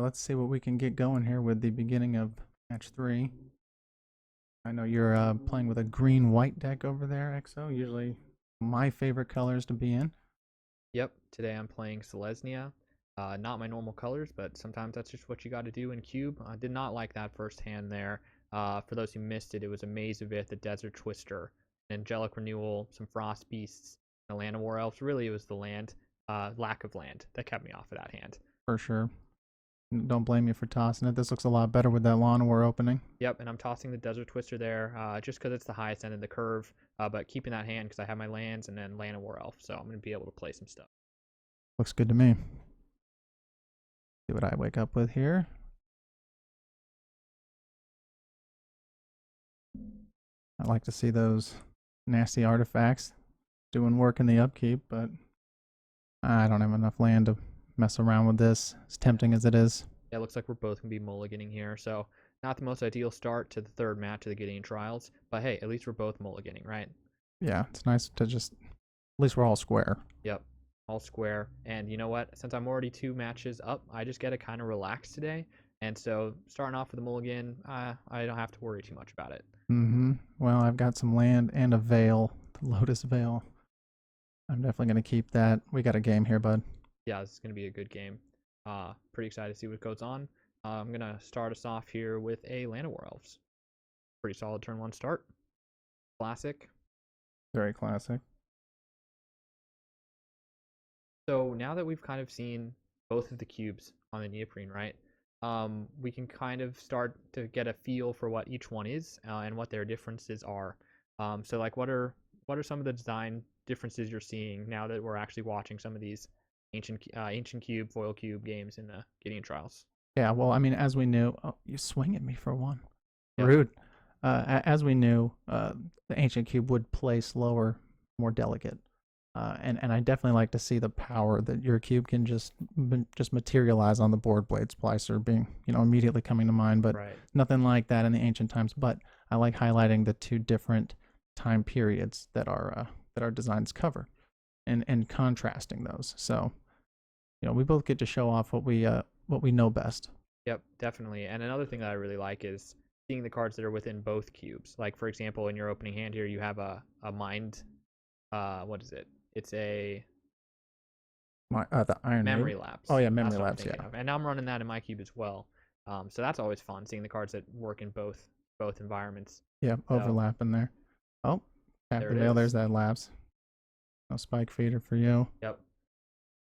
let's see what we can get going here with the beginning of match 3. I know you're playing with a green-white deck over there, XO. Usually my favorite colors to be in. Yep, today I'm playing Selesnya. Not my normal colors, but sometimes that's just what you got to do in Cube. I did not like that first hand there. For those who missed it, it was a Maze of Ith, a Desert Twister, an Angelic Renewal, some Frost Beasts, and a Land of War Elves. Really, it was the land, lack of land, that kept me off of that hand. For sure. Don't blame me for tossing it. This looks a lot better with that lawn we're opening. Yep, and I'm tossing the Desert Twister there just because it's the highest end of the curve, but keeping that hand because I have my lands and then Land of War Elf, so I'm going to be able to play some stuff. Looks good to me. See what I wake up with here. I like to see those nasty artifacts doing work in the upkeep, but I don't have enough land to mess around with this, as tempting as it is. Yeah, it looks like we're both going to be mulliganing here, so not the most ideal start to the third match of the Gideon Trials, but hey, at least we're both mulliganing, right? Yeah, it's nice to just, at least we're all square. Yep, all square. And you know what? Since I'm already 2 matches up, I just get to kind of relax today. And so starting off with a mulligan, I don't have to worry too much about it. Well, I've got some land and a veil, the Lotus Veil. I'm definitely going to keep that. We got a game here, bud. Yeah, this is going to be a good game. Pretty excited to see what goes on. I'm going to start us off here with a Land of War Elves. Pretty solid turn 1 start. Classic. Very classic. So now that we've kind of seen both of the cubes on the neoprene, right? We can kind of start to get a feel for what each one is and what their differences are. So like what are some of the design differences you're seeing now that we're actually watching some of these ancient cube, foil cube games in the Gideon Trials? Yeah, well, I mean, as we knew, oh, you swing at me for one. Yep. Rude. As we knew, the ancient cube would play slower, more delicate. And I definitely like to see the power that your cube can just materialize on the board. Blade Splicer being immediately coming to mind, but Right. nothing like that in the ancient times. But I like highlighting the two different time periods that our designs cover, and contrasting those. So we both get to show off what we know best. Yep, definitely. And another thing that I really like is seeing the cards that are within both cubes. Like for example, in your opening hand here, you have a mind. What is it? It's a The Iron memory Maiden. lapse. Oh yeah, That's memory what I'm lapse. thinking Yeah, of. And I'm running that in my cube as well. So that's always fun seeing the cards that work in both environments. yeah, So overlapping there. Oh, tap there the it veil. There's is. that lapse. No spike feeder for you. Yep.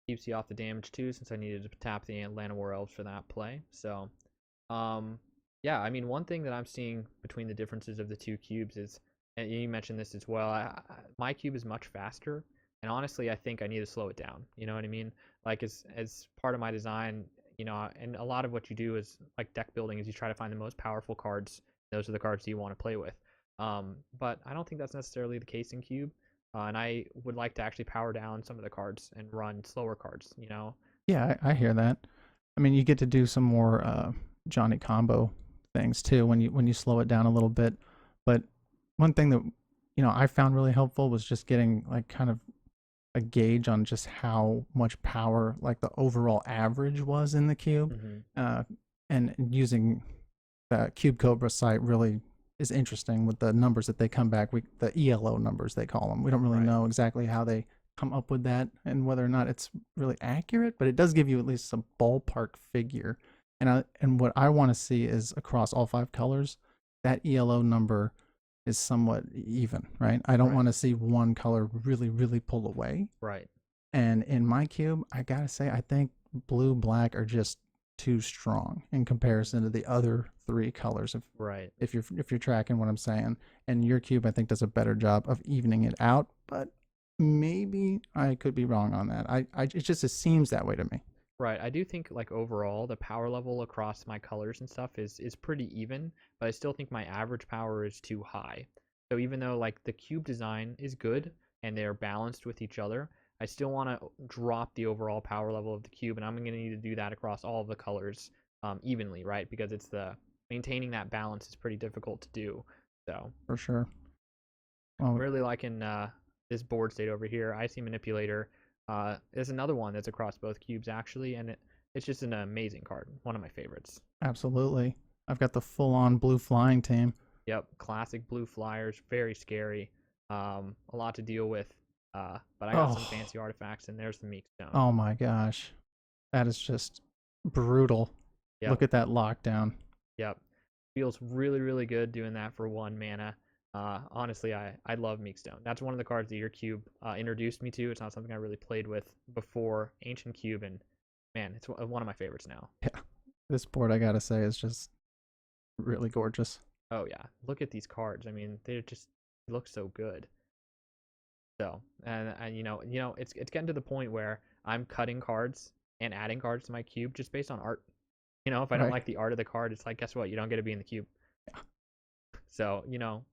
Keeps you off the damage too, since I needed to tap the Land of War Elves for that play. So, um, yeah, I mean, one thing that I'm seeing between the differences of the two cubes is, and you mentioned this as well, my cube is much faster, and honestly, I think I need to slow it down. You know what I mean? Like as part of my design, and a lot of what you do is like deck building is you try to find the most powerful cards. Those are the cards you want to play with. But I don't think that's necessarily the case in cube. And I would like to actually power down some of the cards and run slower cards. Yeah, I hear that. I mean, you get to do some more Johnny combo things too when you slow it down a little bit. But one thing that I found really helpful was just getting like kind of a gauge on just how much power like the overall average was in the cube, Mm-hmm. uh, and using the Cube Cobra site really is interesting with the numbers that they come back. The ELO numbers they call them. We don't really Right. know exactly how they come up with that and whether or not it's really accurate, but it does give you at least a ballpark figure. And what I want to see is across all 5 colors, that ELO number is somewhat even, right? I don't Right. want to see one color really, really pull away. Right. And in my cube, I gotta say, I think blue, black are just too strong in comparison to the other 3 colors. Right. If you're tracking what I'm saying, and your cube, I think, does a better job of evening it out. But maybe I could be wrong on that. It seems that way to me. Right. I do think like overall the power level across my colors and stuff is pretty even, but I still think my average power is too high. So even though like the cube design is good and they're balanced with each other, I still want to drop the overall power level of the cube, and I'm going to need to do that across all of the colors evenly, right? Because it's the maintaining that balance is pretty difficult to do. So For sure. I'm Well, really liking this board state over here. IC Manipulator. There's another one that's across both cubes actually, and it's just an amazing card. One of my favorites. Absolutely. I've got the full-on blue flying team. Yep, classic blue flyers, very scary. A lot to deal with. But I got some Oh, fancy artifacts, and there's the Meek Stone. oh my gosh. That is just brutal. Yep, Look at that lockdown. yep. Feels really, really good doing that for 1 mana. Honestly, I love Meek Stone. That's one of the cards that your cube introduced me to. It's not something I really played with before Ancient Cube, and man, it's one of my favorites now. Yeah. This board, I gotta say, is just really gorgeous. Oh yeah, look at these cards. I mean, they just look so good. So, and it's getting to the point where I'm cutting cards and adding cards to my cube just based on art. If I don't Right. like the art of the card, it's like, guess what? You don't get to be in the cube. Yeah. So,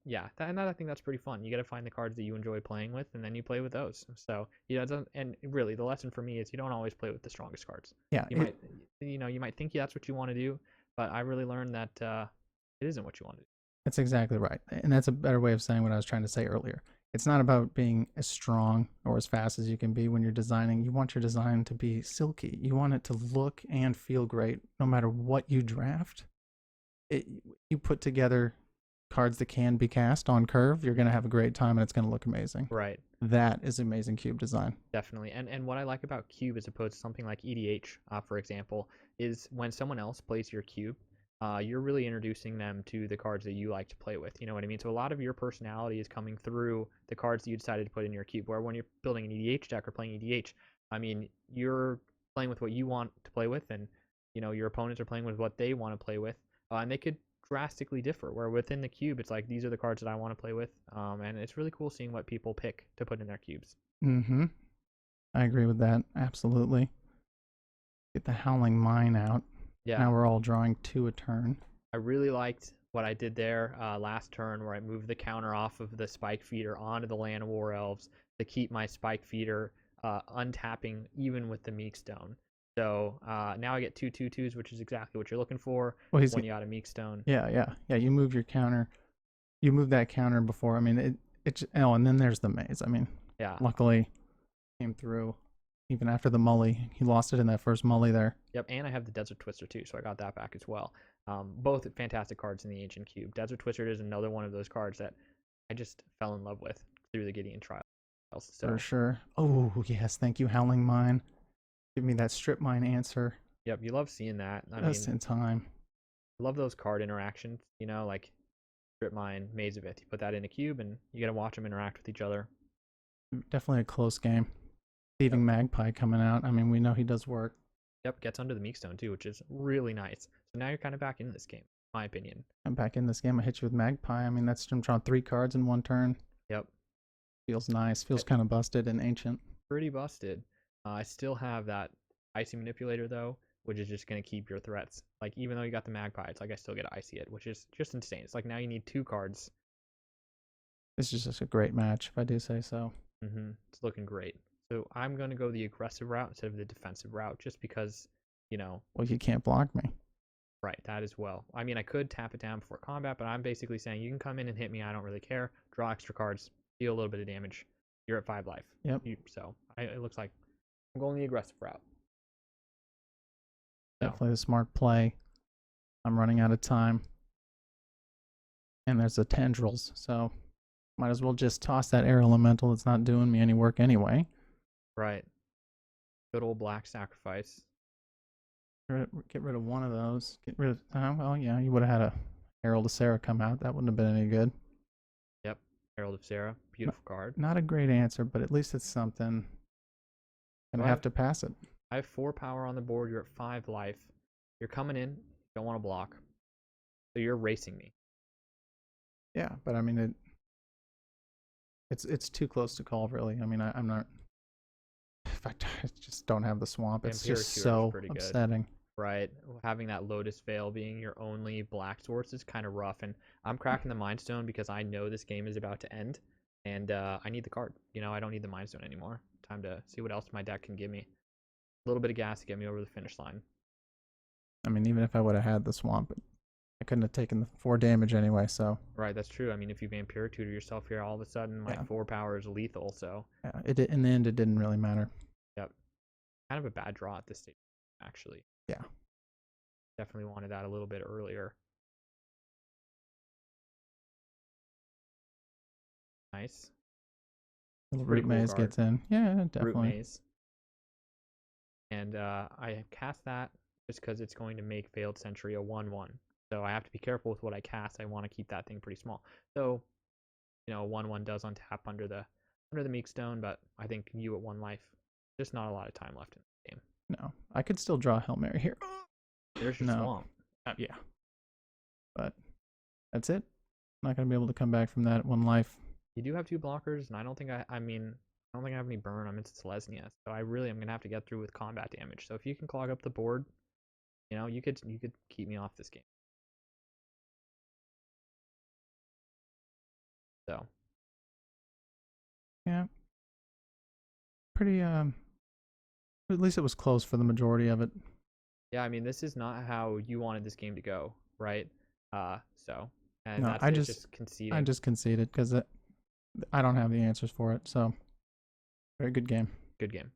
yeah, I think that's pretty fun. You got to find the cards that you enjoy playing with, and then you play with those. So, and really, the lesson for me is you don't always play with the strongest cards. Yeah. You might think that's what you want to do, but I really learned that it isn't what you want to do. That's exactly right. And that's a better way of saying what I was trying to say earlier. It's not about being as strong or as fast as you can be when you're designing. You want your design to be silky. You want it to look and feel great no matter what you draft. You put together cards that can be cast on curve, you're going to have a great time and it's going to look amazing. Right. That is amazing cube design. Definitely. And what I like about cube as opposed to something like EDH, for example, is when someone else plays your cube, you're really introducing them to the cards that you like to play with. You know what I mean? So a lot of your personality is coming through the cards that you decided to put in your cube. Where when you're building an EDH deck or playing EDH, I mean, you're playing with what you want to play with, and your opponents are playing with what they want to play with, and they could drastically differ. Where within the cube, it's like these are the cards that I want to play with, and it's really cool seeing what people pick to put in their cubes. Mm-hmm. I agree with that. Absolutely. Get the Howling Mine out. Yeah. Now we're all drawing 2 a turn. I really liked what I did there last turn, where I moved the counter off of the Spike Feeder onto the Land of War Elves to keep my Spike Feeder untapping even with the Meek Stone. So now I get 2/2/2s, which is exactly what you're looking for Well, when you got a Meek Stone. Yeah. You move your counter. You move that counter before. I mean, and then there's the maze. I mean, Yeah. luckily came through even after the Mully. He lost it in that first Mully there. Yep, and I have the Desert Twister too, so I got that back as well. Both fantastic cards in the Ancient Cube. Desert Twister is another one of those cards that I just fell in love with through the Gideon trials. So. For sure. Oh, yes. Thank you, Howling Mine. Give me that strip mine answer. Yep, you love seeing that. Just in time. I love those card interactions, like Strip Mine, Maze of It. You put that in a cube, and you got to watch them interact with each other. Definitely a close game. Thieving Magpie coming out. I mean, we know he does work. Yep, gets under the Meek Stone too, which is really nice. So now you're kind of back in this game, in my opinion. I'm back in this game. I hit you with Magpie. I mean, that's him drawing 3 cards in 1 turn. Yep. Feels nice. Feels kind of busted and ancient. Pretty busted. I still have that Icy Manipulator, though, which is just going to keep your threats. Like, even though you got the Magpie, it's like I still get to Icy it, which is just insane. It's like now you need 2 cards. This is just a great match, if I do say so. It's looking great. So I'm going to go the aggressive route instead of the defensive route, just because, Well, you can't block me. Right, that as well. I mean, I could tap it down before combat, but I'm basically saying you can come in and hit me. I don't really care. Draw extra cards, deal a little bit of damage. You're at 5 life. Yep. It looks like I'm going the aggressive route. Definitely a smart play. I'm running out of time. And there's the tendrils, so might as well just toss that air elemental. It's not doing me any work anyway. Right. Good old black sacrifice. Get rid of one of those. Get rid of. Well, yeah, you would have had a Herald of Sarah come out. That wouldn't have been any good. Yep. Herald of Sarah. Beautiful card. Not a great answer, but at least it's something. Gonna have to pass it. I have 4 power on the board. You're at 5 life. You're coming in. Don't want to block. So you're racing me. Yeah, but I mean it's too close to call, really. I mean, I'm not. In fact, I just don't have the swamp. It's just so upsetting. Right. Having that Lotus Veil being your only black source is kind of rough. And I'm cracking the Mind Stone because I know this game is about to end. And I need the card. I don't need the Mind Stone anymore. Time to see what else my deck can give me. A little bit of gas to get me over the finish line. I mean, even if I would have had the swamp, I couldn't have taken the 4 damage anyway, so. Right, that's true. I mean, if you Vampire Tutor yourself here, all of a sudden my 4 power is lethal, so. Yeah, in the end, it didn't really matter. Yep. Kind of a bad draw at this stage. actually. Yeah. Definitely wanted that a little bit earlier. Nice. Little Pretty root cool maze card. gets in. Yeah, Root definitely. Maze. And I cast that just because it's going to make Failed Sentry a 1/1. So I have to be careful with what I cast. I want to keep that thing pretty small. So, 1/1 does untap under the Meek Stone, but I think you at 1 life, just not a lot of time left in the game. No, I could still draw Hail Mary here. There's your No. swamp. Yeah. But that's it. Not gonna be able to come back from that 1 life. You do have 2 blockers, and I don't think I mean, I don't think I have any burn. I'm into Selesnya, so I really am gonna have to get through with combat damage. So if you can clog up the board, you could keep me off this game. So Yeah. Pretty at least it was close for the majority of it. yeah, I mean, this is not how you wanted this game to go, right? So and No, that's it, just I conceding. just conceded because I don't have the answers for it. So very good game. Good game.